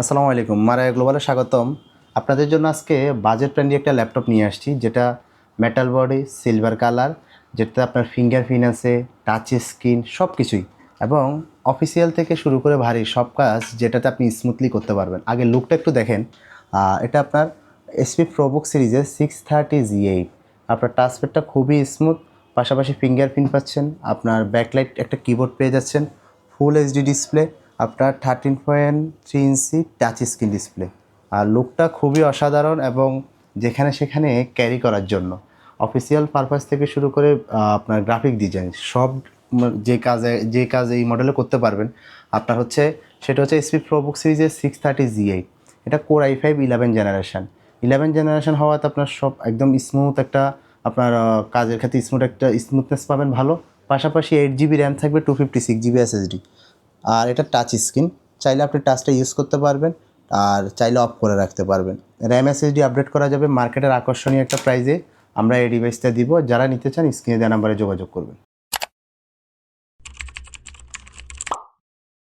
আসসালামু আলাইকুম, মারায়া গ্লোবালে স্বাগতম। আপনাদের জন্য আজকে বাজেট ফ্রেন্ডলি একটা ল্যাপটপ নিয়ে আসছি, যেটা মেটাল বডি, সিলভার কালার, যেটাতে আপনার ফিঙ্গারপ্রিন্ট আছে, টাচ স্ক্রিন সব কিছুই, এবং অফিসিয়াল থেকে শুরু করে ভারী সব কাজ যেটাতে আপনি স্মুথলি করতে পারবেন। আগে লুকটা একটু দেখেন। এটা আপনার এসপি প্রোবুক সিরিজের 630G8। আপনার টাচপ্যাডটা খুবই স্মুথ, পাশাপাশি ফিঙ্গারপ্রিন্ট পাচ্ছেন, আপনার ব্যাকলাইট একটা কিবোর্ড পেয়ে যাচ্ছেন, ফুল এইচডি ডিসপ্লে, আপনার 13.3 ইঞ্চি টাচ স্ক্রিন ডিসপ্লে। আর লুকটা খুবই অসাধারণ এবং যেখানে সেখানে ক্যারি করার জন্য অফিসিয়াল পারপাস থেকে শুরু করে আপনার গ্রাফিক ডিজাইন সব যে কাজে এই মডেলে করতে পারবেন আপনার হচ্ছে, সেটা হচ্ছে এসপি প্রোবুক সিরিজের 630G8। এটা কোর i5 11 জেনারেশন। 11 জেনারেশন হওয়াতে আপনার সব একদম স্মুথ একটা, আপনার কাজের ক্ষেত্রে স্মুথনেস পাবেন ভালো। পাশাপাশি 8 GB র্যাম থাকবে, 256 GB SSD। আর এটা টাচ স্ক্রিন, চাইলে আপনি টাচটা ইউজ করতে পারবেন আর চাইলে অফ করে রাখতে পারবেন। র্যাম এসএসডি আপডেট করা যাবে মার্কেটের আকর্ষণীয় একটা প্রাইজে। আমরা এই ডিভাইসটা দিব, যারা নিতে চান স্ক্রিনে দেওয়া নাম্বারে যোগাযোগ করবেন।